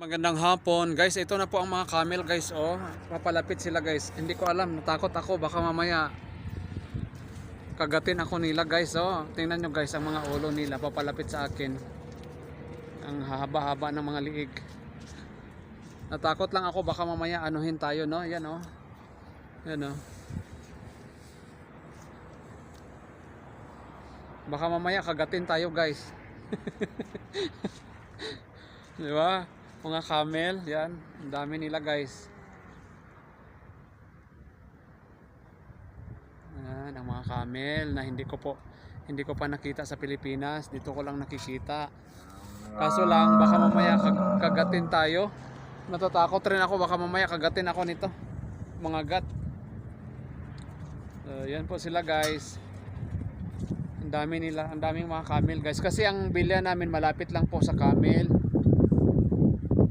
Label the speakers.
Speaker 1: Magandang hapon guys, ito na po ang mga camel guys. Oh, papalapit sila guys. Hindi ko alam, natakot ako, baka mamaya kagatin ako nila guys. Oh, tingnan nyo guys, ang mga ulo nila papalapit sa akin. Ang haba-haba ng mga liig. Natakot lang ako, baka mamaya anuhin tayo, no? Yan oh. Yan oh. Baka mamaya kagatin tayo guys. Di ba? Mga camel, yan. Ang dami nila guys. Yan, ang mga camel na hindi ko pa nakita sa Pilipinas. Dito ko lang nakikita. Kaso lang baka mamaya kagatin tayo. Natatakot rin ako, baka mamaya kagatin ako nito. Mga gat. Yan po sila guys. Ang dami nila, ang daming mga camel guys. Kasi ang bilya namin malapit lang po sa camel.